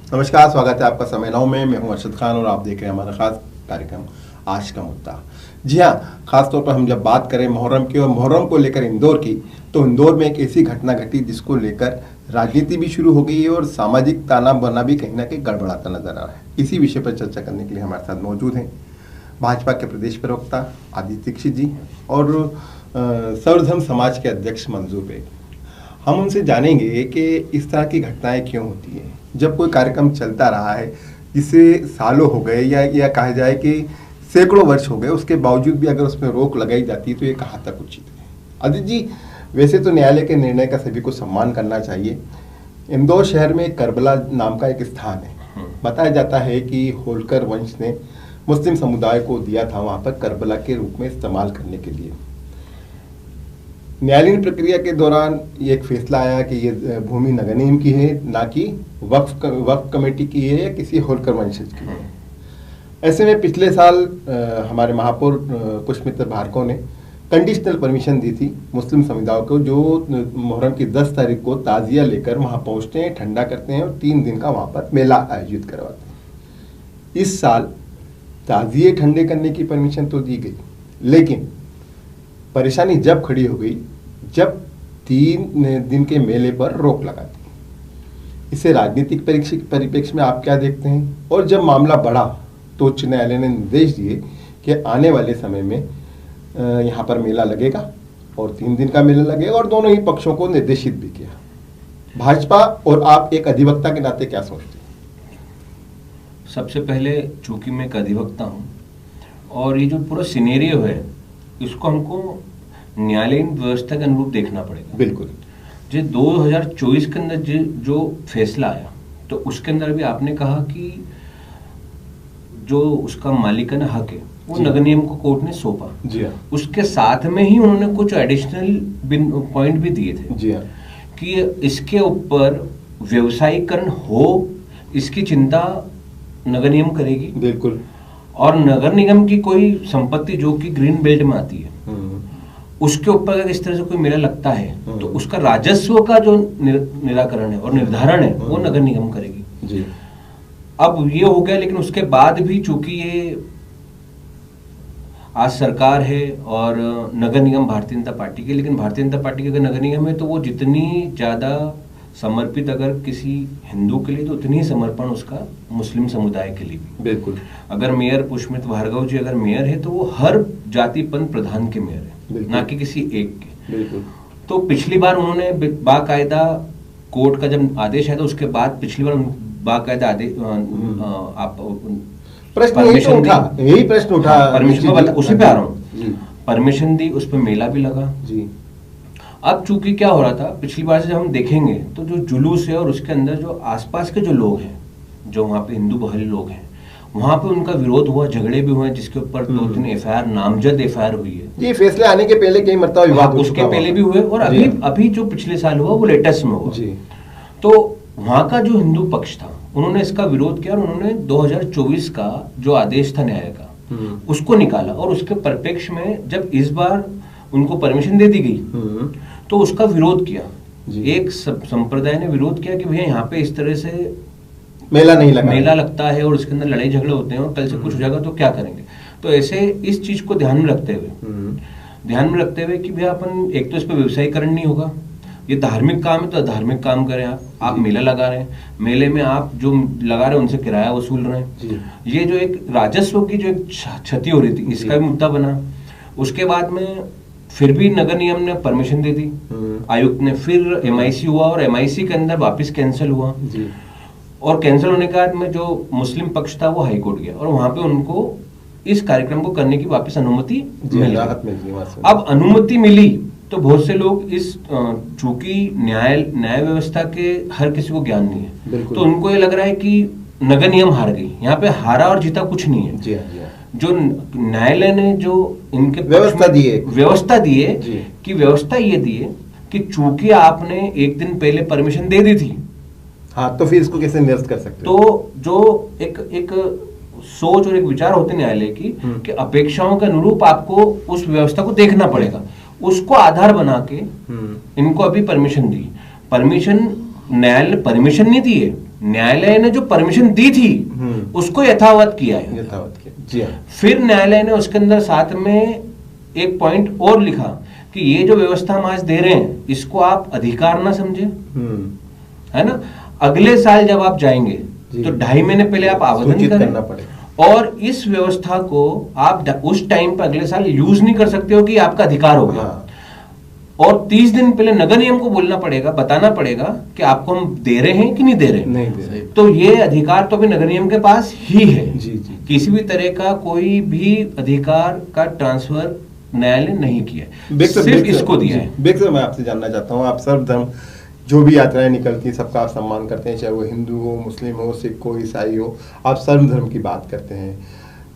नमस्कार, स्वागत है आपका समय 9 में। मैं हूं अरशद खान और आप देख रहे हैं हमारा खास कार्यक्रम आज का मुद्दा। जी हाँ, खासतौर पर हम जब बात करें मुहर्रम की और मुहर्रम को लेकर इंदौर की, तो इंदौर में एक ऐसी घटना घटी जिसको लेकर राजनीति भी शुरू हो गई है और सामाजिक ताना बाना भी कहीं ना कहीं गड़बड़ाता नजर आ रहा है। इसी विषय पर चर्चा करने के लिए हमारे साथ मौजूद हैं भाजपा के प्रदेश प्रवक्ता आदित्य दीक्षित जी और सर्वधर्म समाज के अध्यक्ष मंजूर बेग। हम उनसे जानेंगे कि इस तरह की घटनाएं क्यों होती हैं जब कोई कार्यक्रम चलता रहा है जिसे सालों हो गए या कहा जाए कि सैकड़ों वर्ष हो गए, उसके बावजूद भी अगर उसमें रोक लगाई जाती है तो ये कहाँ तक उचित है। आदित्य जी, वैसे तो न्यायालय के निर्णय का सभी को सम्मान करना चाहिए। इंदौर शहर में करबला नाम का एक स्थान है। बताया जाता है कि होलकर वंश ने मुस्लिम समुदाय को दिया था वहाँ पर करबला के रूप में इस्तेमाल करने के लिए। न्यायालयीन प्रक्रिया के दौरान ये एक फैसला आया कि ये भूमि नगर निगम की है, ना कि वक्फ कमेटी की है या किसी होलकर वंशज की है। ऐसे में पिछले साल हमारे महापौर पुष्पमित्र भार्गव ने कंडीशनल परमिशन दी थी मुस्लिम समुदाय को, जो मुहर्रम की 10 तारीख को ताजिया लेकर वहाँ पहुँचते हैं, ठंडा करते हैं और 3 दिन का वहाँ पर मेला आयोजित करवाते हैं। इस साल ताजिए ठंडे करने की परमिशन तो दी गई, लेकिन परेशानी जब खड़ी हो गई जब 3 दिन के मेले पर रोक लगा दी। इसे राजनीतिक परिप्रेक्ष्य में आप क्या देखते हैं? और जब मामला बढ़ा तो उच्च न्यायालय ने निर्देश दिए कि आने वाले समय में यहाँ पर मेला लगेगा और 3 दिन का मेला लगेगा और दोनों ही पक्षों को निर्देशित भी किया। भाजपा और आप एक अधिवक्ता के नाते क्या सोचते हैं? सबसे पहले चूंकि मैं एक अधिवक्ता हूँ और ये जो पूरा सिनेरियो है इसको हमको न्यायालयीन व्यवस्था के अनुरूप देखना पड़ेगा। बिल्कुल। जो 2024 के अंदर जो फैसला आया तो उसके अंदर भी आपने कहा कि जो उसका मालिकाना हक है वो नगर निगम को कोर्ट ने सौंपा। जी हाँ। उसके साथ में ही उन्होंने कुछ एडिशनल पॉइंट भी दिए थे। जी हाँ। कि इसके ऊपर व्यवसायीकरण हो, इसकी चिंता नगर निगम करेगी। बिल्कुल। और नगर निगम की कोई संपत्ति जो कि ग्रीन बेल्ट में आती है उसके ऊपर अगर इस तरह से कोई मेला लगता है तो उसका राजस्व का जो निराकरण है और निर्धारण है वो नगर निगम करेगी। जी। अब ये हो गया, लेकिन उसके बाद भी चूंकि ये आज सरकार है और नगर निगम भारतीय जनता पार्टी की, लेकिन भारतीय जनता पार्टी की अगर नगर निगम है तो वो जितनी ज्यादा समर्पित अगर किसी हिंदू के लिए तो उतनी ही समर्पण उसका मुस्लिम समुदाय के लिए भी। बिल्कुल। अगर मेयर पुष्पमित्र भार्गव जी अगर मेयर है तो वो हर जाति पंथ प्रधान के मेयर है, ना कि किसी एक के। बिल्कुल। तो पिछली बार उन्होंने बाकायदा कोर्ट का जब आदेश आया था उसके बाद पिछली बार बाकायदा आप यही प्रश्न उठा परमिशन उसी पे आ रहा हूँ। परमिशन दी, उस पर मेला भी लगा। जी। अब चूंकि क्या हो रहा था पिछली बार से जब हम देखेंगे तो जो जुलूस है और उसके अंदर जो आसपास के जो लोग हैं, जो वहाँ पे हिंदू बहुल लोग हैं, वहाँ पे उनका विरोध हुआ, झगड़े भी हुए जिसके ऊपर 2-3 एफआईआर नामजद एफआईआर हुई है। ये फैसले आने के पहले कई मरतबा विवाद हो उसके पहले भी हुए और अभी जो पिछले साल हुआ वो लेटेस्ट में हुआ। तो वहाँ का जो हिंदू पक्ष था उन्होंने इसका विरोध किया और उन्होंने 2024 का जो आदेश था न्यायालय का उसको निकाला और उसके परिप्रेक्ष्य में जब इस बार उनको परमिशन दे दी गई तो उसका विरोध किया। एक संप्रदाय ने विरोध किया कि भैया यहाँ पे इस तरह से मेला लगता है और उसके अंदर लड़ाई झगड़े होते हैं और कल से कुछ हो जाएगा तो क्या करेंगे। तो ऐसे इस चीज को ध्यान में रखते हुए कि भैया अपन एक तो इस पर व्यवसायीकरण नहीं होगा, ये धार्मिक काम है तो धार्मिक काम करें। आप मेला लगा रहे हैं, मेले में आप जो लगा रहे हैं उनसे किराया वसूल रहे हैं। ये जो एक राजस्व की जो एक क्षति हो रही थी इसका भी मुद्दा बना। उसके बाद में फिर भी नगर निगम ने परमिशन दे दी, आयुक्त ने, फिर एमआईसी हुआ और एमआईसी के अंदर वापस कैंसिल हुआ और कैंसिल होने के बाद में जो मुस्लिम पक्ष था वो हाई कोर्ट गया और वहां पे उनको इस कार्यक्रम को करने की वापस अनुमति मिली। अब अनुमति मिली तो बहुत से लोग इस चूंकि न्याय व्यवस्था के हर किसी को ज्ञान नहीं है तो उनको ये लग रहा है कि नगर निगम हार गई। यहाँ पे हारा और जीता कुछ नहीं है। जो न्यायालय ने जो इनके व्यवस्था दी है कि व्यवस्था ये दी है कि चूंकि आपने एक दिन पहले परमिशन दे दी थी, हाँ, तो फिर इसको कैसे निरस्त कर सकते? तो जो एक सोच और एक विचार होते न्यायालय की कि अपेक्षाओं के अनुरूप आपको उस व्यवस्था को देखना पड़ेगा, उसको आधार बना के इनको अभी परमिशन दी। परमिशन न्यायालय ने परमिशन नहीं दी है, न्यायालय ने जो परमिशन दी थी उसको यथावत किया है, यथावत किया। जी हाँ। फिर न्यायालय ने उसके अंदर साथ में एक पॉइंट और लिखा कि ये जो व्यवस्था हम आज दे रहे हैं इसको आप अधिकार ना समझे, है ना। अगले साल जब आप जाएंगे तो 2.5 महीने पहले आप आवेदन करें और इस व्यवस्था को आप उस टाइम पर अगले साल यूज नहीं कर सकते हो कि आपका अधिकार हो गया। और 30 दिन पहले नगर निगम को बोलना पड़ेगा, बताना पड़ेगा कि आपको हम दे रहे हैं कि नहीं दे रहे हैं। नहीं दे रहे। तो ये अधिकार तो भी नगर निगम के पास ही है। जी जी। किसी भी तरह का कोई भी अधिकार का ट्रांसफर न्यायालय ने नहीं किया, सिर्फ इसको दिया है। बेक सर, मैं आपसे जानना चाहता हूँ, आप सर्वधर्म जो भी यात्राएं निकलती हैं सबका आप सम्मान करते हैं, चाहे वो हिंदू हो, मुस्लिम हो, सिख हो, ईसाई हो, आप सर्वधर्म की बात करते हैं।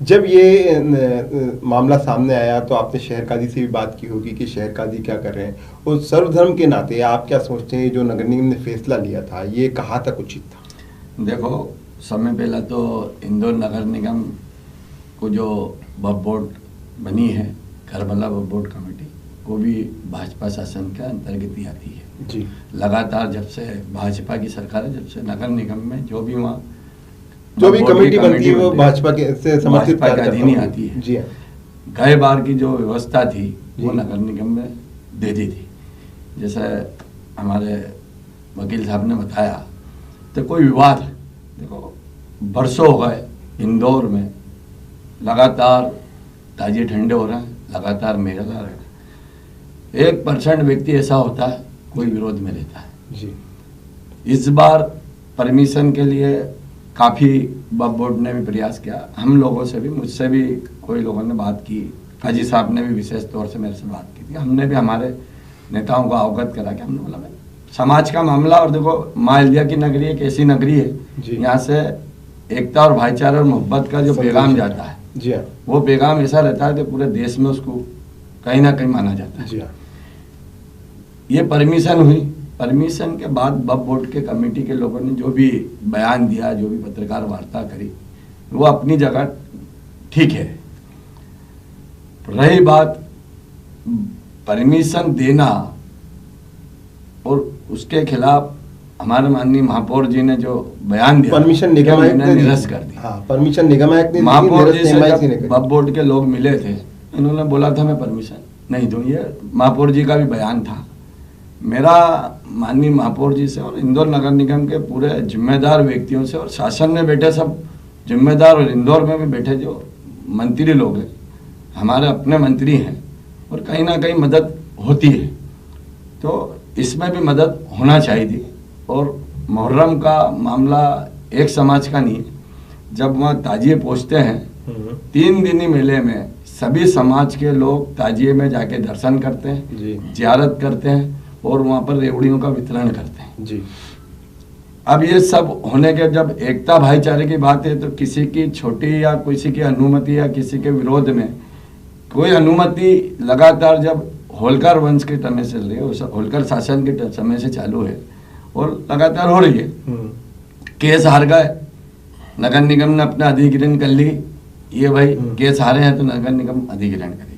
जब ये मामला सामने आया तो आपने शहर काजी से भी बात की होगी कि शहर काजी क्या कर रहे हैं, और सर्वधर्म के नाते आप क्या सोचते हैं जो नगर निगम ने फैसला लिया था ये कहाँ तक उचित था? देखो, समय पहला तो इंदौर नगर निगम को जो वक्फ बोर्ड बनी है, करबला वक्फ बोर्ड कमेटी, वो भी भाजपा शासन के अंतर्गत ही आती है जी। लगातार जब से भाजपा की सरकार है, जब से नगर निगम में जो भी वहाँ जो भी कमेटी बनती है वो भाजपा के से समर्थित अधीन आती है। जी हाँ। गए बार की जो व्यवस्था थी वो नगर निगम में दे दी थी। जैसे हमारे वकील साहब ने बताया, तो कोई विवाद, देखो बरसों हो गए इंदौर में लगातार ताजे ठंडे हो रहे हैं, लगातार मेला रहे हैं, 1% व्यक्ति ऐसा होता है कोई विरोध में रहता है जी। इस बार परमिशन के लिए काफ़ी वक्फ बोर्ड ने भी प्रयास किया, हम लोगों से भी, मुझसे भी कोई लोगों ने बात की, काजी साहब ने भी विशेष तौर से मेरे से बात की थी, हमने भी हमारे नेताओं को अवगत करा कि हमने बोला भाई समाज का मामला, और देखो माँ अहिल्या की नगरी एक ऐसी नगरी है यहाँ से एकता और भाईचारा और मोहब्बत का जो पैगाम जाता है जी हाँ, वो पैगाम ऐसा रहता है कि पूरे देश में उसको कहीं ना कहीं माना जाता है। जी हाँ। ये परमिशन हुई, परमिशन के बाद वक्फ बोर्ड के कमेटी के लोगों ने जो भी बयान दिया, जो भी पत्रकार वार्ता करी, वो अपनी जगह ठीक है। रही बात परमिशन देना और उसके खिलाफ हमारे माननीय महापौर जी ने जो बयान दिया, परमिशन निगम आयुक्त ने निरस्त कर दिया। हाँ, परमिशन निगम आयुक्त ने महापौर जी से जब वक्फ बोर्ड के लोग मिले थे, इन्होंने बोला था मैं परमिशन नहीं दूं, ये महापौर जी का भी बयान था। मेरा माननीय महापौर जी से और इंदौर नगर निगम के पूरे जिम्मेदार व्यक्तियों से और शासन में बैठे सब जिम्मेदार और इंदौर में भी बैठे जो मंत्री लोग हैं, हमारे अपने मंत्री हैं, और कहीं ना कहीं मदद होती है, तो इसमें भी मदद होना चाहिए थी। और मुहर्रम का मामला एक समाज का नहीं है, जब वहाँ ताजिए पहुँचते हैं 3 दिनी मेले में सभी समाज के लोग ताजिए में जाके दर्शन करते हैं, जियारत करते हैं और वहाँ पर रेवड़ियों का वितरण करते हैं जी। अब ये सब होने के जब एकता भाईचारे की बात है, तो किसी की छोटी या किसी की अनुमति या किसी के विरोध में कोई अनुमति लगातार जब होलकर वंश के समय से चल रही है, होलकर शासन के समय से चालू है और लगातार हो रही है। केस हार गए, नगर निगम ने अपना अधिग्रहण कर ली, ये भाई केस हारे हैं तो नगर निगम अधिग्रहण करेगी।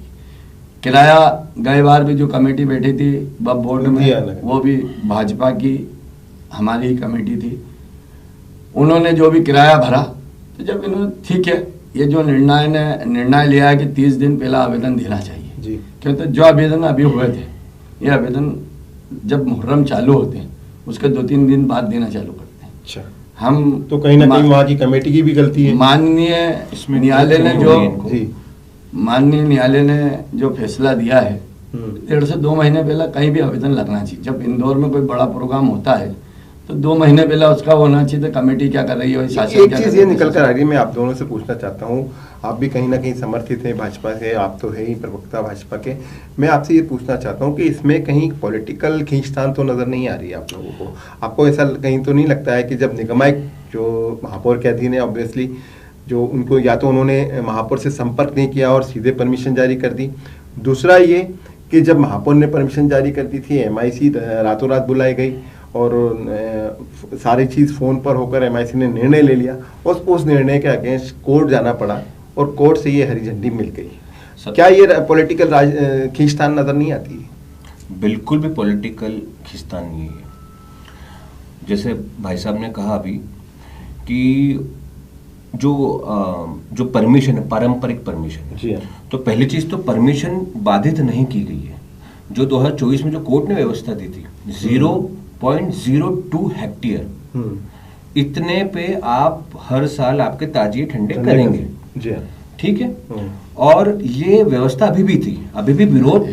किराया गए बार भी जो कमेटी बैठी थी वक्फ बोर्ड में, वो भी भाजपा की हमारी ही कमेटी थी, उन्होंने जो भी किराया भरा, तो जब इन्होंने ठीक है, ये जो निर्णय लिया है कि 30 दिन पहला आवेदन देना चाहिए जी। क्योंकि जो आवेदन अभी हुए थे, ये आवेदन जब मुहर्रम चालू होते हैं उसके 2-3 दिन बाद देना चालू करते हैं। अच्छा, हम तो कहीं ना कहीं वहाँ की कमेटी की भी गलती है। माननीय न्यायालय ने जो फैसला दिया है, 1.5 से 2 महीने पहले कहीं भी आवेदन लगना चाहिए। जब इंदौर में कोई बड़ा प्रोग्राम होता है तो 2 महीने पहले उसका होना चाहिए। तो कमेटी क्या कर रही है, शासन एक चीज ये निकल कर आ रही है, मैं आप दोनों से पूछना चाहता हूँ, आप भी कहीं ना कहीं समर्थित हैं भाजपा से, आप तो है ही प्रवक्ता भाजपा के, मैं आपसे ये पूछना चाहता हूँ कि इसमें कहीं पॉलिटिकल खींचतान तो नजर नहीं आ रही है आप लोगों को? आपको ऐसा कहीं तो नहीं लगता है कि जब निगम आयुक्त जो महापौर के अधीन है, ऑब्वियसली जो उनको या तो उन्होंने महापौर से संपर्क नहीं किया और सीधे परमिशन जारी कर दी, दूसरा ये कि जब महापौर ने परमिशन जारी कर दी थी, MIC रातों रात बुलाई गई और सारी चीज़ फ़ोन पर होकर MIC ने निर्णय ले लिया, उस निर्णय के अगेंस्ट कोर्ट जाना पड़ा और कोर्ट से ये हरी झंडी मिल गई। क्या ये पॉलिटिकल खींचतान नज़र नहीं आती है? बिल्कुल भी पॉलिटिकल खींचतान नहीं है। जैसे भाई साहब ने कहा अभी कि जो परमिशन है, पारंपरिक परमिशन जी हाँ। तो पहली चीज तो परमिशन बाधित नहीं की गई है। जो 2024 में जो कोर्ट ने व्यवस्था दी थी 0.02 हेक्टेयर, इतने पे आप हर साल आपके ताजिए ठंडे करेंगे। जी हाँ। ठीक है। और ये व्यवस्था अभी भी थी, अभी भी विरोध,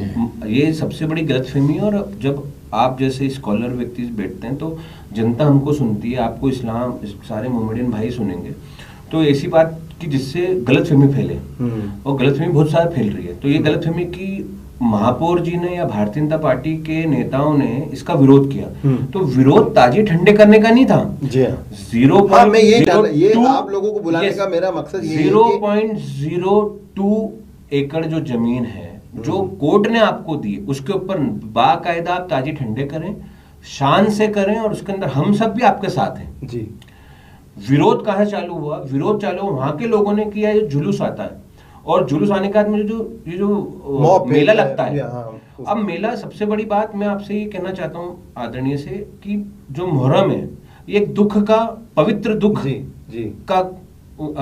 ये सबसे बड़ी गलतफहमी है। और जब आप जैसे स्कॉलर व्यक्ति बैठते हैं तो जनता हमको सुनती है, आपको इस्लाम सारे मोहम्मदियन भाई सुनेंगे, तो ऐसी बात कि जिससे गलतफहमी फैले, और गलतफहमी बहुत सारा फैल रही है। तो ये गलतफहमी की महापौर जी ने या भारतीय जनता पार्टी के नेताओं ने इसका विरोध किया। तो विरोध ताजिए ठंडे करने का नहीं था। जी हाँ। 0.02 आप लोगों को बुलाने का मेरा मकसद ये है कि 0.02 एकड़ जो जमीन है जो कोर्ट ने आपको दी, उसके ऊपर बाकायदा आप ताजिए ठंडे करें, शान से करें, और उसके अंदर हम सब भी आपके साथ हैं। जी। विरोध कहाँ चालू हुआ? विरोध चालू वहां के लोगों ने किया। ये जुलूस आता है, और जुलूस आने के बाद मुझे ये जो मेला लगता है, अब मेला, सबसे बड़ी बात मैं आपसे ये कहना चाहता हूँ आदरणीय से, कि जो मुहर्रम है ये एक दुख का, पवित्र दुख का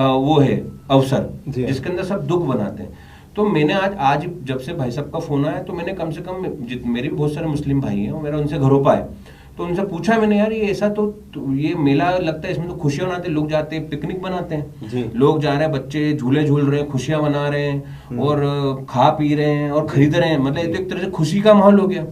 वो है अवसर, जिसके अंदर सब दुख बनाते हैं। तो मैंने आज जब से भाई साहब का फोन आया, तो मैंने कम से कम, मेरे भी बहुत सारे मुस्लिम भाई हैं, और मेरा उनसे घरों पर आए, तो उनसे पूछा मैंने, यार ये ऐसा तो ये मेला लगता है, इसमें तो खुशियां मनाते हैं लोग, जाते हैं पिकनिक बनाते हैं, लोग जा रहे हैं, बच्चे झूले झूल रहे हैं, खुशियां मना रहे हैं, और खा पी रहे हैं और खरीद रहे हैं, मतलब ये तो एक तरह से खुशी का माहौल हो गया।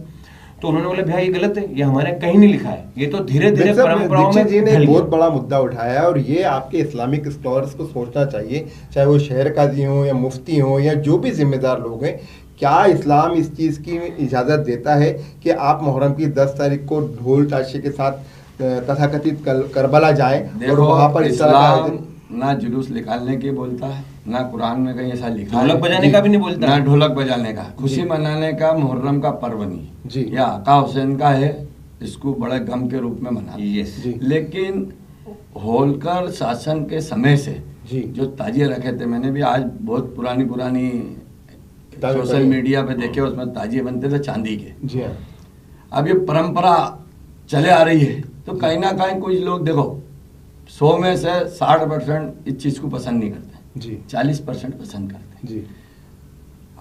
तो उन्होंने बोला भैया ये गलत है, ये हमारे कहीं नहीं लिखा है, ये तो धीरे धीरे परंपराओं में जी ने बहुत बड़ा मुद्दा उठाया है, और ये आपके इस्लामिक स्कॉलर्स को सोचना चाहिए, चाहे वो शहर काजी हो या मुफ्ती हो या जो भी जिम्मेदार लोग हैं, क्या इस्लाम इस चीज़ की इजाज़त देता है कि आप मुहर्रम की 10 तारीख को ढोल ताशे के साथ तथाकथित करबला जाएं और वहाँ पर इस्लाम ना जुलूस निकालने की बोलता है, ना कुरान में कहीं ऐसा लिखा है, ढोलक बजाने का भी नहीं बोलता, ना ढोलक बजाने का, खुशी मनाने का मुहर्रम का पर्व नहीं, या आका हुसैन का है, इसको बड़े गम के रूप में मनाते। लेकिन होलकर शासन के समय से जो ताजिए रखे थे, मैंने भी आज बहुत पुरानी सोशल मीडिया पे देखे, उसमें ताजिए बनते थे चांदी के। जी हाँ। अब ये परंपरा चले आ रही है, तो कहीं ना कहीं कुछ लोग, देखो 100 में से 60% इस चीज को पसंद नहीं करते जी, 40% पसंद करते जी।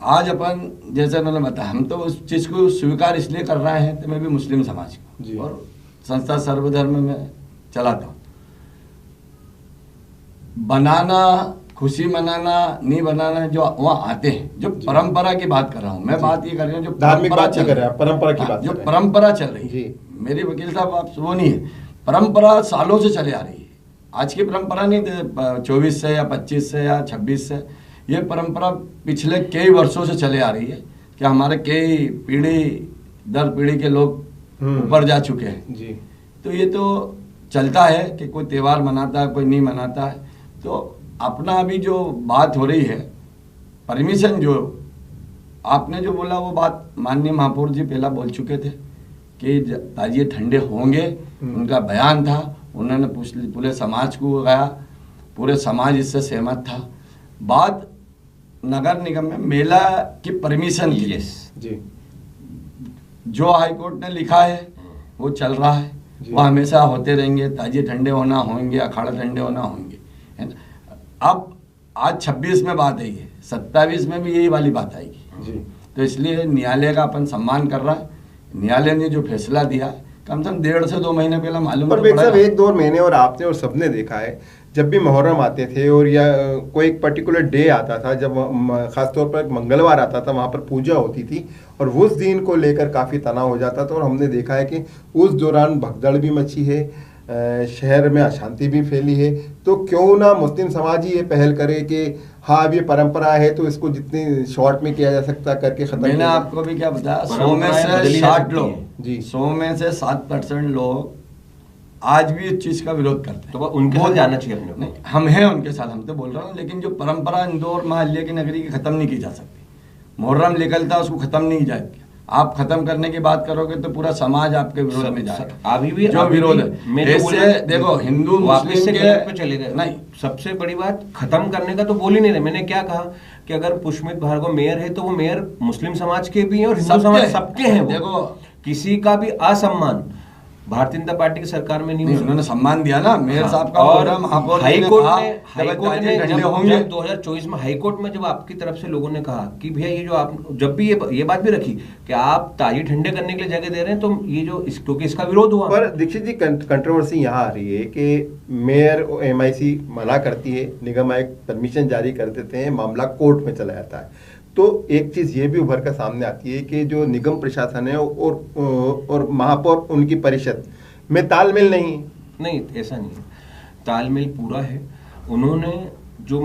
आज अपन जैसे मैंने बताया, हम तो उस चीज को स्वीकार इसलिए कर रहे हैं, तो मैं भी मुस्लिम समाज का और संस्था सर्वधर्म में चलाता हूँ। बनाना, खुशी मनाना, नहीं बनाना, जो वहाँ आते हैं, जो परंपरा की बात कर रहा हूँ मैं, बात ये कर रहा हूँ जो परंपरा चल रही है, परंपरा की बात, जो परंपरा चल रही है। मेरे वकील साहब आप वो नहीं है, परंपरा सालों से चले आ रही है। आज की परंपरा नहीं 24 से या 25 से या 26 से, ये परंपरा पिछले कई वर्षों से चले आ रही है कि हमारे कई पीढ़ी दर पीढ़ी के लोग ऊपर जा चुके हैं जी। तो ये तो चलता है कि कोई त्यौहार मनाता है, कोई नहीं मनाता है। तो अपना अभी जो बात हो रही है, परमिशन जो आपने जो बोला, वो बात माननीय महापौर जी पहला बोल चुके थे कि ताजिए ठंडे होंगे, उनका बयान था, उन्होंने पूरे समाज को गया, पूरे समाज इससे सहमत था। बात नगर निगम में मेला की परमिशन की जी, जो हाईकोर्ट ने लिखा है वो चल रहा है, वो हमेशा होते रहेंगे, ताजिए ठंडे होना होंगे, अखाड़ा ठंडे होना होंगे, है ना। अब आज 26 में बात आई है, 27 में भी यही वाली बात आएगी जी। तो इसलिए न्यायालय का अपन सम्मान कर रहा है। न्यायालय ने जो फैसला दिया, कम से कम 1.5 से 2 महीने पहले मालूम पर सब 1-2 महीने, और आपने और सबने देखा है, जब भी मुहर्रम आते थे और या कोई एक पर्टिकुलर डे आता था, जब खासतौर पर मंगलवार आता था, वहाँ पर पूजा होती थी और उस दिन को लेकर काफ़ी तनाव हो जाता था। और हमने देखा है कि उस दौरान भगदड़ भी मची है, शहर में अशांति भी फैली है। तो क्यों ना मुस्लिम समाज ही ये पहल करे कि हाँ अब ये परंपरा है तो इसको जितनी शॉर्ट में किया जा सकता करके खत्म। मैंने आपको भी क्या बताया, 100 में से 60 लोग जी, 100 में से 7% लोग आज भी इस चीज का विरोध करते हैं। तो उनके साथ जाना चाहिए अपने को। हम हैं उनके साथ, हम तो बोल रहा हूँ। लेकिन जो परंपरा इंदौर महल्ले की नगरी की खत्म नहीं की जा सकती। मुहर्रम निकलता उसको खत्म नहीं जाएगा। आप खत्म करने की बात करोगे तो पूरा समाज आपके विरोध में जाएगा। अभी भी जो विरोध है, ऐसे देखो हिंदू मुस्लिम के चले गए नहीं। सबसे बड़ी बात खत्म करने का तो बोल ही नहीं रहे। मैंने क्या कहा कि अगर पुष्मित भार्गव मेयर है तो वो मेयर मुस्लिम समाज के भी हैं और हिंदू समाज सबके हैं। देखो किसी का भी असम्मान भारतीय जनता पार्टी की सरकार में नहीं, उन्होंने सम्मान दिया ना मेयर हाँ, साहब का। और महापौर हाईकोर्ट ने झंडे जब होंगे 2024 में हाईकोर्ट में जब आपकी तरफ से लोगों ने कहा कि भैया ये जो आप जब भी ये बात भी रखी कि आप ताजी ठंडे करने के लिए जगह दे रहे हैं, तो ये जो क्योंकि इसका विरोध हुआ। पर दीक्षित जी, कंट्रोवर्सी यहाँ आ रही है कि मेयर MIC मना करती है, निगम आयुक्त परमिशन जारी कर देते हैं, मामला कोर्ट में चला जाता है। तो एक चीज ये भी उभर कर सामने आती है कि जो निगम प्रशासन है और महापौर उनकी परिषद में तालमेल नहीं, ऐसा नहीं है, तालमेल पूरा है। उन्होंने जो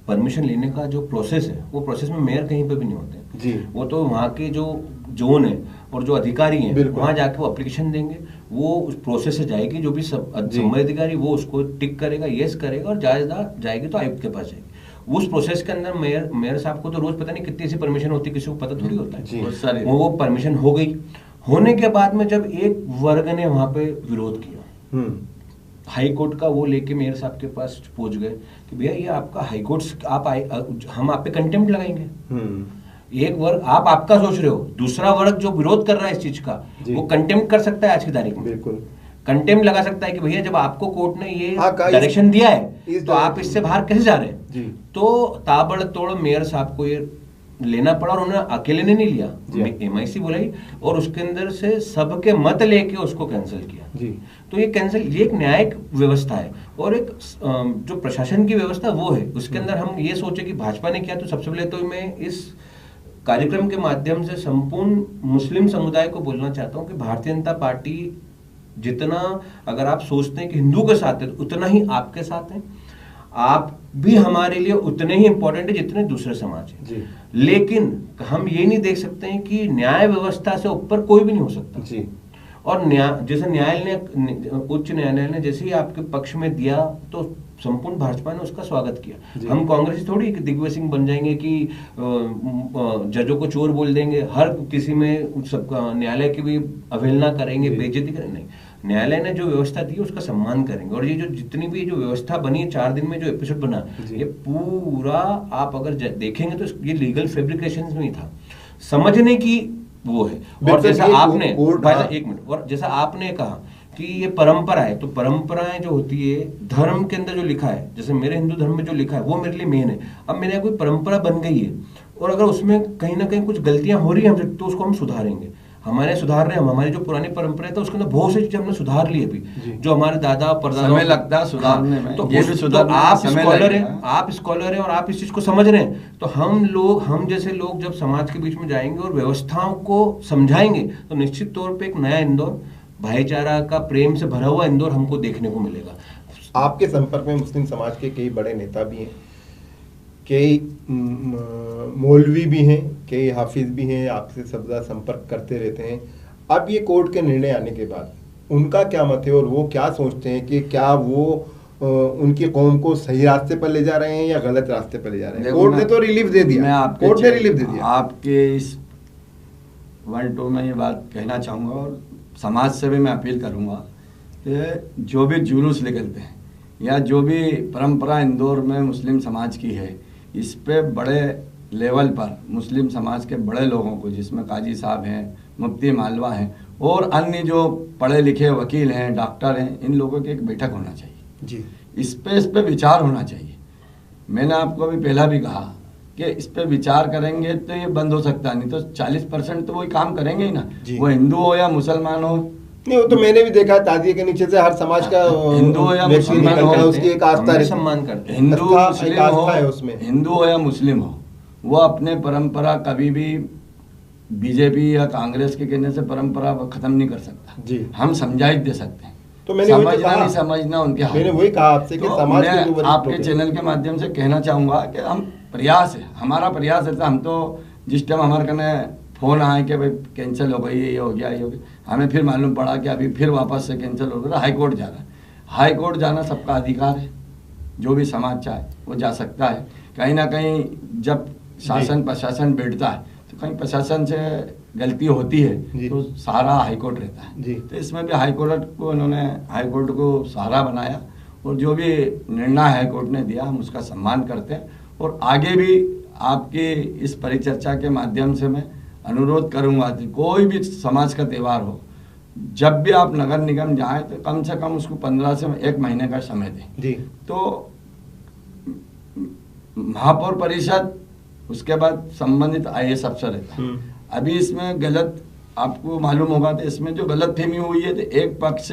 परमिशन लेने का जो प्रोसेस है, वो प्रोसेस में मेयर कहीं पे भी नहीं होते जी। वो तो वहाँ के जो जोन है और जो अधिकारी हैं वहाँ जाके वो एप्लीकेशन देंगे, वो उस प्रोसेस से जाएगी, जो भी संबंधित अधिकारी वो उसको टिक करेगा, यस करेगा, और जाएगी तो आयुक्त के पास जाएगी। उस प्रोसेस के अंदर मेयर साहब को तो रोज पता नहीं कितनी ऐसी परमिशन होती है, किसी को पता थोड़ी होता है। वो परमिशन हो गई, होने के बाद में जब एक वर्ग ने वहां पे विरोध किया, हाई कोर्ट का वो लेके मेयर साहब के पास पहुंच गए कि भैया ये आपका हाई कोर्ट, हम आप पे कंटेम्प्ट लगाएंगे। एक वर्ग आपका सोच रहे हो, दूसरा वर्ग जो विरोध कर रहा है इस चीज का, वो कंटेम्प्ट कर सकता है आज की तारीख में, बिल्कुल कंटेम्प्ट लगा सकता है कि भैया जब आपको कोर्ट ने ये डायरेक्शन दिया है तो आप इससे बाहर कैसे जा रहे हैं। तो ताबड़तोड़ मेयर साहब को ये लेना पड़ा, और उन्होंने अकेले ने नहीं लिया, MIC बुलाई और उसके अंदर से सबके मत लेके उसको कैंसिल किया। तो ये एक न्यायिक व्यवस्था है, और एक जो प्रशासन की व्यवस्था वो है, उसके अंदर हम ये सोचे कि भाजपा ने किया। तो सबसे पहले तो मैं इस कार्यक्रम के माध्यम से संपूर्ण मुस्लिम समुदाय को बोलना चाहता हूँ कि भारतीय जनता पार्टी जितना अगर आप सोचते हैं कि हिंदू के साथ है, उतना ही आपके साथ है। आप भी हमारे लिए उतने ही इंपॉर्टेंट है जितने दूसरे समाज है। लेकिन हम ये नहीं देख सकते हैं कि न्याय व्यवस्था से ऊपर कोई भी नहीं हो सकता जी। और जैसे उच्च न्यायालय ने जैसे ही आपके पक्ष में दिया तो संपूर्ण भाजपा ने उसका स्वागत किया। हम कांग्रेस थोड़ी कि दिग्विजय सिंह बन जाएंगे कि जजों को चोर बोल देंगे, हर किसी में सबका न्यायालय की भी अवहेलना करेंगे, बेइज्जती करेंगे, नहीं। न्यायालय ने जो व्यवस्था दी उसका सम्मान करेंगे। और ये जो जितनी भी जो व्यवस्था बनी है 4 दिन में जो एपिसोड बना, ये पूरा आप अगर देखेंगे तो ये लीगल फैब्रिकेशन नहीं था, समझने की वो है। और जैसा आपने एक मिनट, और जैसा आपने कहा कि ये परंपरा है, तो परंपराएं जो होती है धर्म के अंदर जो लिखा है, जैसे मेरे हिंदू धर्म में जो लिखा है वो मेरे लिए मेन है। अब मेरे यहाँ कोई परंपरा बन गई है और अगर उसमें कहीं ना कहीं कुछ गलतियां हो रही है हमसे, तो उसको हम सुधारेंगे। हमारे सुधार रहे, हम हमारी जो पुरानी परंपरा है तो उसके अंदर बहुत सी चीजें हमने सुधार ली अभी, जो हमारे दादा परदादा समय लगता है सुधारने में। तो ये भी सुधार, आप स्कॉलर हैं, आप स्कॉलर हैं और आप इस चीज को समझ रहे हैं, तो हम जैसे लोग जब समाज के बीच में जाएंगे और व्यवस्थाओं को समझाएंगे तो निश्चित तौर पे एक नया इंदौर, भाईचारा का प्रेम से भरा हुआ इंदौर हमको देखने को मिलेगा। आपके संपर्क में मुस्लिम समाज के कई बड़े नेता भी हैं, कई मौलवी भी हैं, कई हाफिज भी हैं, आपसे सदा संपर्क करते रहते हैं। अब ये कोर्ट के निर्णय आने के बाद उनका क्या मत है और वो क्या सोचते हैं कि क्या वो उनकी कौम को सही रास्ते पर ले जा रहे हैं या गलत रास्ते पर ले जा रहे हैं? कोर्ट ने तो रिलीफ दे दिया, कोर्ट ने रिलीफ दे दिया। आपके इस 1-2 में ये बात कहना चाहूँगा और समाज से भी मैं अपील करूँगा कि जो भी जुलूस निकलते हैं या जो भी परंपरा इंदौर में मुस्लिम समाज की है, इस पे बड़े लेवल पर मुस्लिम समाज के बड़े लोगों को, जिसमें काजी साहब हैं, मुफ्ती मालवा हैं और अन्य जो पढ़े लिखे वकील हैं, डॉक्टर हैं, इन लोगों की एक बैठक होना चाहिए जी। इस पे विचार होना चाहिए। मैंने आपको अभी पहला भी कहा कि इस पे विचार करेंगे तो ये बंद हो सकता है, नहीं तो 40% तो वही काम करेंगे ही ना, वो हिंदू हो या मुसलमान हो। नहीं, वो तो मैंने भी देखा है, ताजिए के नीचे से हर समाज का हिंदू या मुसलमान हो, उसकी एक आस्था है, सम्मान करते हैं। हिंदू मुस्लिम हो, उसमें हिंदू हो या मुस्लिम हो, वो अपने परंपरा कभी भी बीजेपी या कांग्रेस के कहने से परंपरा खत्म नहीं कर सकता जी। हम समझाइश दे सकते हैं, तो मैंने समझना नहीं समझना उनके हाथ। मैंने वही कहा आपसे कि समाज के आपके चैनल के माध्यम से कहना चाहूँगा कि हम प्रयास है, हमारा प्रयास है। हम तो जिस टाइम हमारे कने फ़ोन आए कि भाई कैंसिल हो गई, ये हो गया, ये हो गया, हमें फिर मालूम पड़ा कि अभी फिर वापस से कैंसिल हो गया, हाई कोर्ट जा रहा है। हाई कोर्ट जाना सबका अधिकार है, जो भी समाज चाहे वो जा सकता है। कहीं ना कहीं जब शासन प्रशासन बैठता है तो कहीं प्रशासन से गलती होती है तो सहारा हाई कोर्ट रहता है। तो इसमें भी हाई कोर्ट को उन्होंने हाई कोर्ट को सहारा बनाया और जो भी निर्णय हाई कोर्ट ने दिया हम उसका सम्मान करते हैं। और आगे भी आपकी इस परिचर्चा के माध्यम से मैं अनुरोध करूंगा कि कोई भी समाज का त्यौहार हो जब भी आप नगर निगम जाएं तो कम से कम उसको 15 से 1 महीने का समय दें जी। तो महापौर परिषद, उसके बाद संबंधित IAS अफसर रहता है। अभी इसमें गलत आपको मालूम होगा तो इसमें जो गलत फहमी हुई है तो एक पक्ष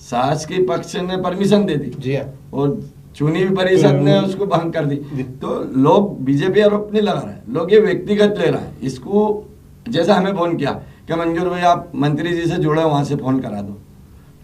शासकीय पक्ष ने परमिशन दे दी जी हाँ। और चुनी हुई परिषद ने उसको भंग कर दी। तो लोग बीजेपी आरोप नहीं लगा रहे हैं, लोग ये व्यक्तिगत ले रहे हैं इसको। जैसा हमें फोन किया कि मंजूर भाई आप मंत्री जी से जुड़े, वहां से फोन करा दो।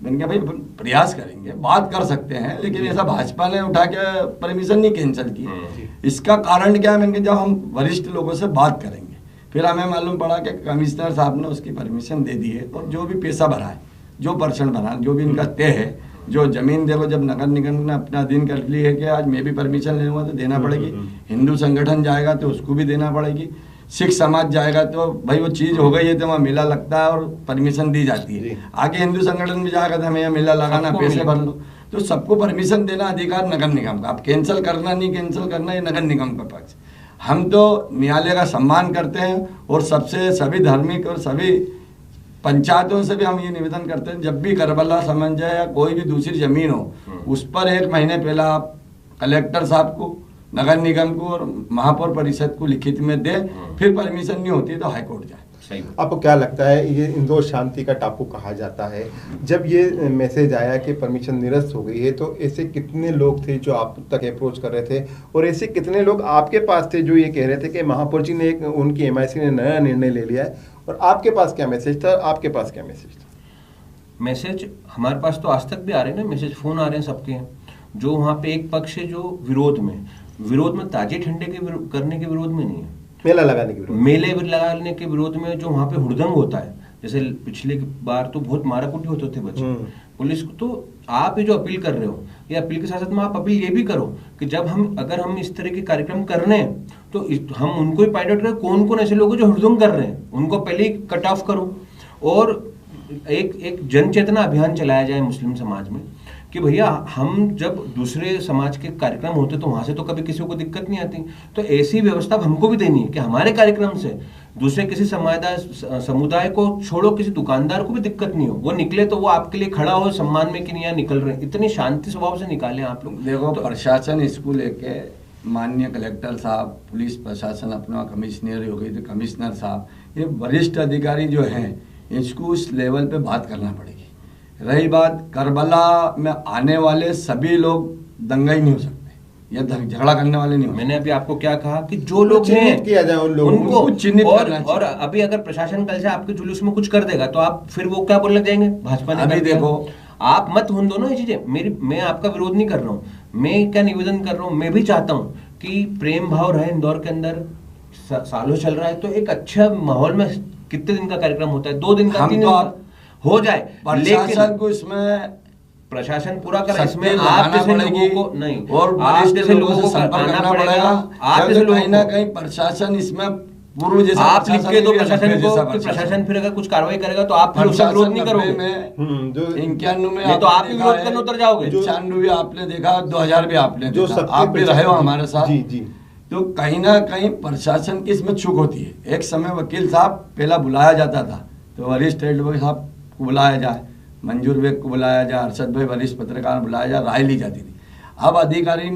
मैंने कहा भाई प्रयास करेंगे, बात कर सकते हैं, लेकिन ऐसा भाजपा ने उठा के परमिशन नहीं कैंसिल की। इसका कारण क्या है? मैंने कहा जब हम वरिष्ठ लोगों से बात करेंगे, फिर हमें मालूम पड़ा कि कमिश्नर साहब ने उसकी परमिशन दे दी है और जो भी पैसा भरा है, जो परसेंट भरा है, जो भी इनका तय है, जो जमीन देखो जब नगर निगम ने अपना अधीन कर ली है कि आज मैं भी परमिशन लेऊंगा तो देना पड़ेगी, हिंदू संगठन जाएगा तो उसको भी देना पड़ेगी, सिख समाज जाएगा तो भाई वो चीज हो गई है तो वहाँ मेला लगता है और परमिशन दी जाती है। आगे हिंदू संगठन भी जाएगा तो हमें यहाँ मेला लगाना, पैसे भर लो। तो सबको परमिशन देना अधिकार नगर निगम का। आप कैंसिल करना नहीं कैंसिल करना, ये नगर निगम का पक्ष। हम तो न्यायालय का सम्मान करते हैं और सबसे सभी धार्मिक और सभी पंचायतों से भी हम ये निवेदन करते हैं, जब भी करबला समंजय या कोई भी दूसरी जमीन हो, उस पर 1 महीने पहले आप कलेक्टर साहब को, नगर निगम को और महापौर परिषद को लिखित में दे, फिर परमिशन नहीं होती तो हाईकोर्ट जाए। आपको क्या लगता है ये इंदौर शांति का टापू कहा जाता है, जब ये मैसेज आया कि परमिशन निरस्त हो गई है तो ऐसे कितने लोग थे जो आप तक अप्रोच कर रहे थे और ऐसे कितने लोग आपके पास थे जो ये कह रहे थे कि महापौर जी ने उनकी MIC ने नया निर्णय ले लिया है, और आपके पास क्या मैसेज था? आपके पास क्या मैसेज था? मैसेज हमारे पास तो आज तक भी आ रहे हैं ना, मैसेज फोन आ रहे हैं सबके। जो वहाँ पे एक पक्ष है जो विरोध में ताजे ठंडे के करने के विरोध में नहीं है, मेला लगाने के विरोध, मेले लगाने के विरोध में। जो वहाँ पे हुड़दंग होता है, जैसे पिछले बार तो बहुत माराकुटी होते थे बच्चे पुलिस को। तो आप ये जो अपील कर रहे हो, ये अपील के साथ साथ में आप अपील ये भी करो कि जब अगर हम इस तरह के कार्यक्रम कर रहे हैं तो हम उनको ही फाइंड आउट करें कौन कौन ऐसे लोग जो हुड़दंग कर रहे हैं, उनको पहले ही कट ऑफ करो। और एक जन चेतना अभियान चलाया जाए मुस्लिम समाज में कि भैया हम जब दूसरे समाज के कार्यक्रम होते तो वहां से तो कभी किसी को दिक्कत नहीं आती, तो ऐसी व्यवस्था हमको भी देनी है कि हमारे कार्यक्रम से दूसरे किसी समुदाय को छोड़ो, किसी दुकानदार को भी दिक्कत नहीं हो, वो निकले तो वो आपके लिए खड़ा हो सम्मान में कि नहीं यार निकल रहे, इतनी शांति स्वभाव से निकालें आप लोग। देखो तो प्रशासन इसको लेके माननीय कलेक्टर साहब, पुलिस प्रशासन अपना कमिश्नर हो गई तो कमिश्नर साहब, ये वरिष्ठ अधिकारी जो हैं इसको उस लेवल पे बात करना पड़ेगी। रही बात करबला में आने वाले सभी लोग दंगा ही नहीं हो सकते या झगड़ा करने वाले नहीं हो। मैंने अभी आपको क्या कहा कि जो लोग हैं किया जाए उन लोगों उनको चिन्हित और अभी अगर प्रशासन कल से आपके जुलूस में कुछ कर देगा तो आप फिर वो क्या बोलने जाएंगे, भाजपा ने अभी देखो आप मत होने दो ना ये चीजें। मैं आपका विरोध नहीं कर रहा हूँ, मैं क्या निवेदन कर रहा हूँ, मैं भी चाहता हूँ कि प्रेम भाव रहे इंदौर के अंदर। सालों चल रहा है तो एक अच्छा माहौल में कितने दिन का कार्यक्रम होता है, 2 दिन का, 3 दिन का हो जाए, लेकिन को इसमें प्रशासन पूरा कर, इसमें आप जैसे लोगों को नहीं और आप जैसे लोगों को करना पड़ेगा। आप जैसे कहीं ना कहीं प्रशासन इसमें पूर्व जैसा आप लिख के तो प्रशासन को, प्रशासन फिर अगर कुछ कार्रवाई करेगा तो आप फिर उसका विरोध नहीं करोगे। जो 91 में तो आप विरोध करने उतर जाओगे, 95 भी आपने देखा, 2000 भी आपने देखा, आप भी रहे हो हमारे साथ। जी जी। तो कहीं ना कहीं प्रशासन की इसमें चूक होती है। एक समय वकील साहब पहला बुलाया जाता था तो वरिष्ठ एडवोकेट साहब को बुलाया जाए, मंजूर बेग को बुलाया जाए, अरशद भाई वरिष्ठ पत्रकार बुलाया जाए, राय ली जाती थी। अब अधिकारी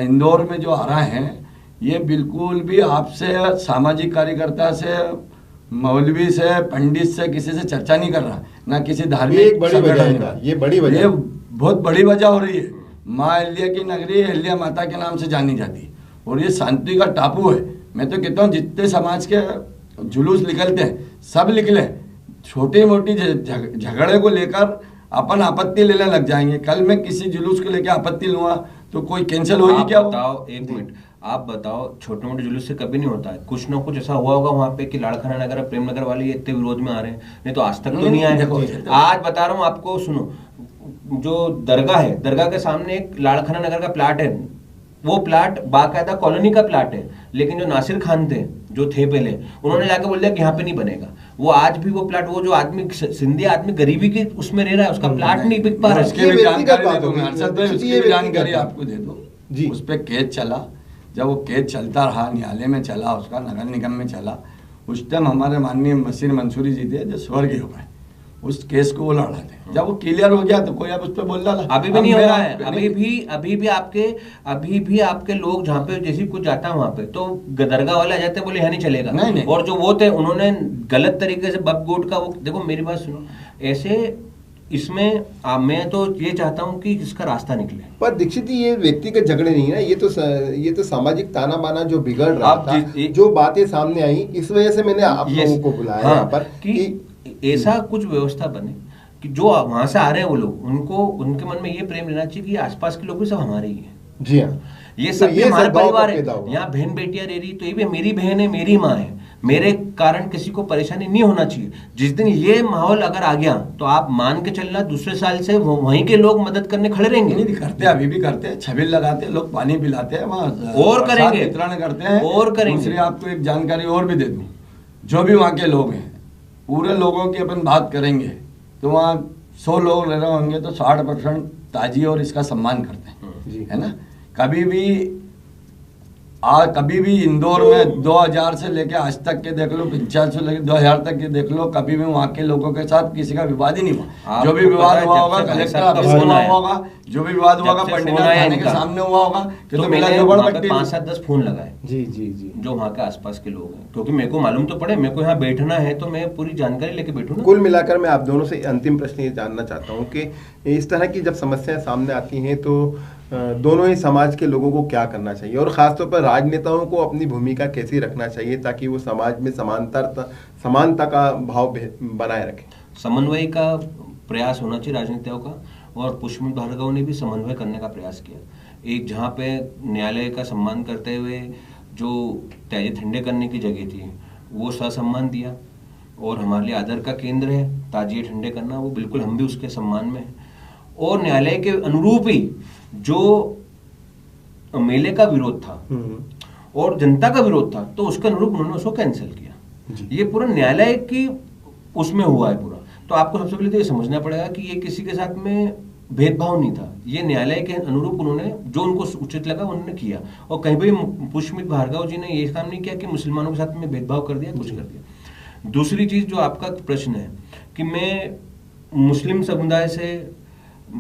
इंदौर में जो आ रहे हैं ये बिल्कुल भी आपसे सामाजिक कार्यकर्ता से, मौलवी से, पंडित से, किसी से चर्चा नहीं कर रहा, ना किसी धार्मिक संगठन। ये बड़ी वजह, ये बहुत बड़ी वजह हो रही है। माँ अहिल्या की नगरी अहिल्या माता के नाम से जानी जाती है और ये शांति का टापू है। मैं तो कहता हूँ जितने समाज के जुलूस निकलते हैं सब निकले, छोटी मोटी झगड़े को लेकर अपन आपत्ति लेने लग जाएंगे। कल मैं किसी जुलूस को लेकर आपत्ति लूंगा तो कोई कैंसिल होगी क्या? बताओ, एक मिनट आप बताओ, छोटे मोटे जुलूस से कभी नहीं होता है, कुछ ना कुछ ऐसा हुआ होगा वहां पे कि लाड़खाना नगर, प्रेम नगर वाले इतने विरोध में आ रहे हैं, नहीं तो आज तक तो नहीं आए। आज बता रहा हूँ आपको, सुनो, जो दरगाह है, दरगाह के सामने एक लाड़खाना नगर का प्लाट है, वो प्लाट बाकायदा कॉलोनी का प्लाट है, लेकिन जो नासिर खान थे जो थे पहले, उन्होंने जाके बोल दिया कि यहाँ पे नहीं बनेगा। वो आज भी वो प्लाट, वो जो आदमी सिंधी आदमी गरीबी की उसमें रह रहा है, उसका प्लाट नहीं बिक पा रहा है। उसकी भी जानकारी आपको दे दूं, उस पर केस चला, जब वो केस चलता रहा, न्यायालय में चला, उसका नगर निगम में चला, उस टाइम हमारे माननीय मसीर मंसूरी जी थे जो स्वर्गीय हो गए, उस केस को वो लड़ रहे थे। जब वो क्लियर हो गया तो कोई अब उस पर बोल रहा था। अभी भी नहीं हो रहा है। अभी भी आपके लोग जहाँ पे जैसे कुछ जाता है वहां पे तो दरगाह वाले आ जाते हैं, बोले यहाँ नहीं चलेगा। नहीं। और जो वो थे उन्होंने गलत तरीके से बप गोट का वो, देखो मेरी बात सुनो, ऐसे इसमें मैं तो ये चाहता हूँ कि इसका रास्ता निकले। पर दीक्षित जी, ये व्यक्तिगत झगड़े नहीं है, ये तो सामाजिक ताना बाना जो बिगड़ रहा था, जो बातें सामने आई, इस वजह से मैंने आप लोगों को बुलाया यहाँ पर कि ऐसा कुछ व्यवस्था बने कि जो वहां से आ रहे हैं वो लोग, उनको उनके मन में ये प्रेम रहना चाहिए कि आसपास के लोग भी सब हमारे ही हैं। जी हाँ, ये सब भी हमारे परिवार है। यहाँ बहन बेटियां रह रही तो ये भी मेरी बहन है, मेरी माँ है, मेरे कारण किसी को परेशानी नहीं होना चाहिए। जिस दिन ये माहौल अगर आ गया तो आप मान के चलना दूसरे साल से वहीं के लोग मदद करने खड़े रहेंगे। नहीं करते, अभी भी करते हैं, छबिल लगाते हैं लोग, पानी पिलाते हैं वहाँ, और करेंगे, वितरण करते हैं और करेंगे। दूसरी आपको एक जानकारी और भी दे दूं, जो भी वहाँ के लोग हैं, पूरे लोगों की अपन बात करेंगे तो वहाँ 100 लोग रह रहे होंगे तो 60% ताजिए और इसका सम्मान करते हैं, है ना। कभी भी इंदौर में 2000 से लेके आज तक के देख लो, 50 से लेके 2000 तक के देख लो, कभी भी वहाँ के लोगों के साथ किसी का विवाद ही नहीं हुआ। जो भी विवाद हुआ होगा कलेक्टर ऑफिस में हुआ होगा, जो भी विवाद हुआ होगा पंडित थाने के सामने हुआ होगा, कि तो मिला झगड़ 5-7-10 फोन लगाए जी जो वहाँ के आसपास के लोग हैं, क्योंकि मेरे को मालूम तो पड़े, मेरे को यहाँ बैठना है तो मैं पूरी जानकारी लेके बैठूँ ना। कुल मिलाकर मैं आप दोनों से अंतिम प्रश्न ये जानना चाहता हूँ कि इस तरह की जब समस्याएं सामने आती हैं तो दोनों ही समाज के लोगों को क्या करना चाहिए, और खासतौर पर राजनेताओं को अपनी भूमिका कैसी रखना चाहिए ताकि वो समाज में समानता का भाव बनाए रखें। समन्वय का प्रयास होना चाहिए राजनेताओं का, और पुष्पमित भार्गव ने भी समन्वय करने का प्रयास किया। एक जहाँ पे न्यायालय का सम्मान करते हुए जो त्याजे ठंडे करने की जगह थी वो ससम्मान दिया, और हमारे लिए आदर का केंद्र है ताजिए ठंडे करना, वो बिल्कुल हम भी उसके सम्मान में हैं। और न्यायालय के अनुरूप ही जो मेले का विरोध था और जनता का विरोध था तो उसके अनुरूप उन्होंने उसको कैंसिल किया। ये पूरा न्यायालय की उसमें हुआ है पूरा। तो आपको सबसे पहले तो ये समझना पड़ेगा कि ये किसी के साथ में भेदभाव नहीं था, ये न्यायालय के अनुरूप उन्होंने जो उनको उचित लगा उन्होंने किया। और कहीं भी पुष्पमित भार्गव जी ने ये काम नहीं किया कि मुसलमानों के साथ में भेदभाव कर दिया, कुछ कर दिया। दूसरी चीज जो आपका प्रश्न है कि मैं मुस्लिम समुदाय से,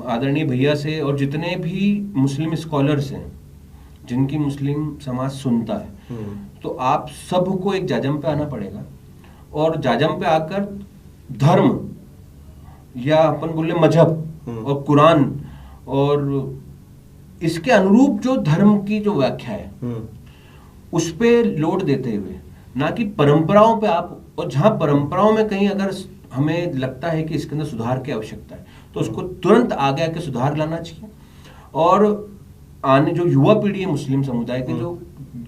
आदरणीय भैया से, और जितने भी मुस्लिम स्कॉलर्स हैं जिनकी मुस्लिम समाज सुनता है, तो आप सबको एक जाजम पे आना पड़ेगा, और जाजम पे आकर धर्म या अपन बोले मजहब और कुरान और इसके अनुरूप जो धर्म की जो व्याख्या है उस पे लोड देते हुए, ना कि परंपराओं पे आप, और जहां परंपराओं में कहीं अगर हमें लगता है कि इसके अंदर सुधार की आवश्यकता है तो उसको तुरंत आगे आके सुधार लाना चाहिए। और आने जो युवा पीढ़ी है मुस्लिम समुदाय के, जो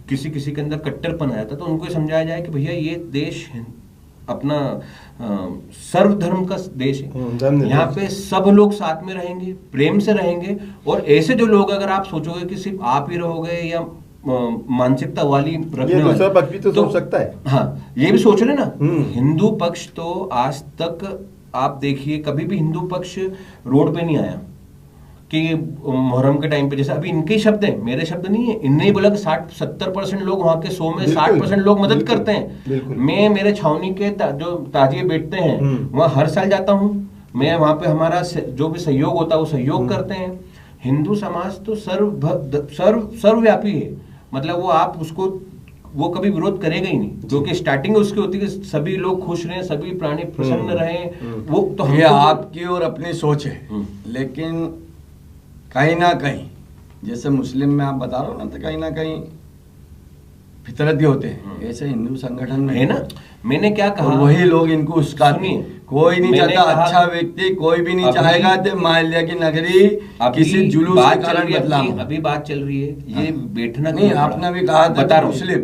किसी किसी के अंदर कट्टरपन आया था, तो उनको समझाया जाए कि भैया ये देश अपना सर्वधर्म का देश है, यहाँ पे सब लोग साथ में रहेंगे, प्रेम से रहेंगे। और ऐसे जो लोग, अगर आप सोचोगे कि सिर्फ आप ही रहोगे या मानसिकता वाली रखने वाले, पक्ष भी तो सोच सकता है। हाँ, ये भी सोच रहे ना। हिंदू पक्ष तो आज तक आप देखिए कभी भी हिंदू पक्ष रोड पे नहीं आया कि मुहर्रम के टाइम पे, जैसे अभी इनके शब्द हैं, मेरे शब्द नहीं है, इनने ही बोला कि 60-70% लोग वहाँ के 100 में 60% लोग मदद करते हैं। मैं मेरे छावनी के जो ताजिए बैठते हैं वहाँ हर साल जाता हूँ, मैं वहाँ पे हमारा जो भी सहयोग होता है वो सहयोग करते हैं। हिंदू समाज तो सर्वव्यापी है, मतलब वो आप उसको वो कभी विरोध करेगा ही नहीं, क्योंकि स्टार्टिंग उसकी होती है कि सभी लोग खुश रहें, सभी प्राणी प्रसन्न रहें। वो तो ये आपकी और अपनी सोच है, लेकिन कहीं ना कहीं जैसे मुस्लिम में आप बता रहे हो ना, तो कहीं ना कहीं फितरती होते हैं, ऐसे हिंदू संगठन में है ना। मैंने क्या कहा, वही लोग इनको उसका कोई नहीं चाहता, अच्छा व्यक्ति कोई भी नहीं चाहेगा कि माल्या की नगरी किसी जुलूस के कारण बदलाव। अभी बात चल रही है, ये बैठना नहीं, आपने भी कहा था मुस्लिम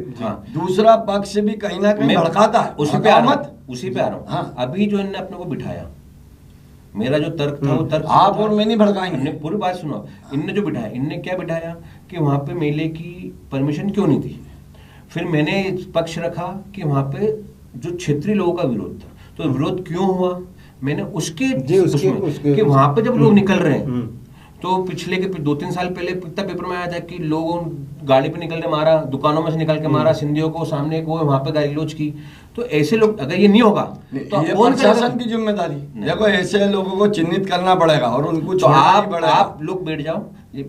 दूसरा पक्ष भी कहीं ना कहीं भड़काता है, उसी पे आ रहा हूँ। अभी जो इन्होंने अपने को बिठाया, मेरा जो तर्क था वो तर्क आप और मैं नहीं भड़काएंगे, पूरी बात सुनो। इनने जो बिठाया, इनने क्या बिठाया कि वहां पे मेले की परमिशन क्यों नहीं थी। फिर मैंने पक्ष रखा कि वहां पे जो क्षेत्रीय लोगों का विरोध था, तो विरोध क्यों हुआ, मैंने उसके कि वहां पे जब लोग निकल रहे हैं तो पिछले के 2-3 साल पहले इतना पेपर में आया था कि लोगों गाड़ी पे निकल के मारा, दुकानों में से निकल के मारा, सिंधियों को सामने को वहां पे गाली गलौज की। तो ऐसे लोग, अगर ये नहीं होगा तो ये प्रशासन की जिम्मेदारी, देखो ऐसे लोगों को चिन्हित करना पड़ेगा और उनको छोड़ना नहीं पड़ेगा। आप लोग बैठ जाओ,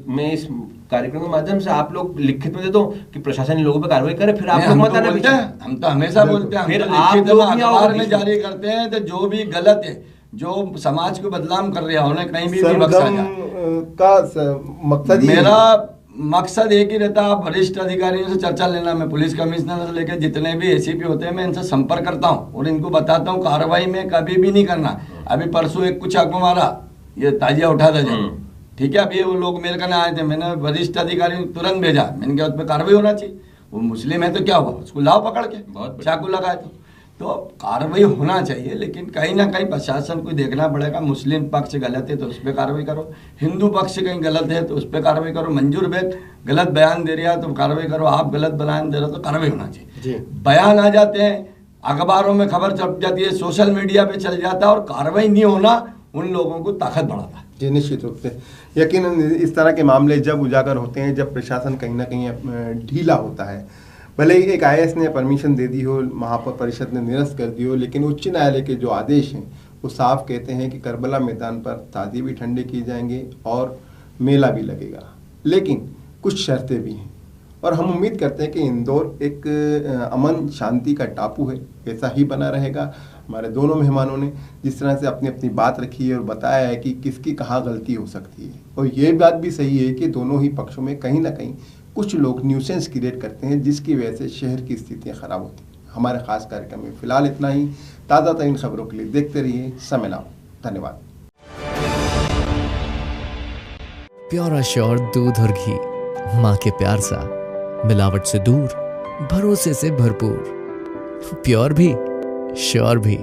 मैं इस कार्यक्रम के माध्यम से आप लोग लिखित में दे दो कि प्रशासन इन लोगों पे कार्रवाई करे, फिर आप लोग मत आना पीछे। हम तो हमेशा बोलते हैं, फिर आप आप लोग अखबार में जारी करते हैं तो जो भी गलत है, जो समाज को बदनाम कर रहा है, उन्हें कहीं भी बख्शा जाए। का मकसद मेरा मकसद एक ही रहता है, आप वरिष्ठ अधिकारियों से चर्चा लेना। मैं पुलिस कमिश्नर से लेकर जितने भी एसीपी होते हैं, मैं इनसे संपर्क करता हूँ और इनको बताता हूँ कार्रवाई में कभी भी नहीं करना। अभी परसों एक कुछ आंखों मारा, ये ताजिया उठा था जब, ठीक है। अभी वो लोग मेरे कहने आए थे, मैंने वरिष्ठ अधिकारी को तुरंत भेजा, मैंने कहा उस पर कार्रवाई होना चाहिए। वो मुस्लिम है तो क्या हुआ, उसको लाओ पकड़ के, चाकू लगाए तो कार्रवाई होना चाहिए। लेकिन कहीं ना कहीं प्रशासन को देखना पड़ेगा, मुस्लिम पक्ष गलत है तो उस पर कार्रवाई करो, हिंदू पक्ष कहीं गलत है तो उस पर कार्रवाई करो। मंजूर बेग गलत बयान दे रहा है तो कार्रवाई करो, आप गलत बयान दे रहे हो तो कार्रवाई होना चाहिए। बयान आ जाते हैं, अखबारों में खबर छप जाती है, सोशल मीडिया पे चल जाता है और कार्रवाई नहीं होना उन लोगों को ताकत बढ़ाता है। जी निश्चित रूप से, यकीनन इस तरह के मामले जब उजागर होते हैं, जब प्रशासन कहीं ना कहीं ढीला होता है, भले ही एक IAS ने परमिशन दे दी हो, महापरिषद ने निरस्त कर दी हो, लेकिन उच्च न्यायालय के जो आदेश हैं वो साफ कहते हैं कि करबला मैदान पर ताज़िए भी ठंडे किए जाएंगे और मेला भी लगेगा, लेकिन कुछ शर्तें भी हैं। और हम उम्मीद करते हैं कि इंदौर एक अमन शांति का टापू है, ऐसा ही बना रहेगा। हमारे दोनों मेहमानों ने जिस तरह से अपनी अपनी बात रखी है और बताया है कि किसकी कहाँ गलती हो सकती है, और ये बात भी सही है कि दोनों ही पक्षों में कहीं ना कहीं कुछ लोग न्यूसेंस क्रिएट करते हैं, जिसकी वजह से शहर की स्थितियाँ खराब होती हैं। हमारे खास कार्यक्रम में फिलहाल इतना ही। ताज़ा तरीन खबरों के लिए देखते रहिए समय नाउ। धन्यवाद। प्योर श्योर दूध और घी, माँ के प्यार सा, मिलावट से दूर, भरोसे से भरपूर, प्योर भी श्योर भी।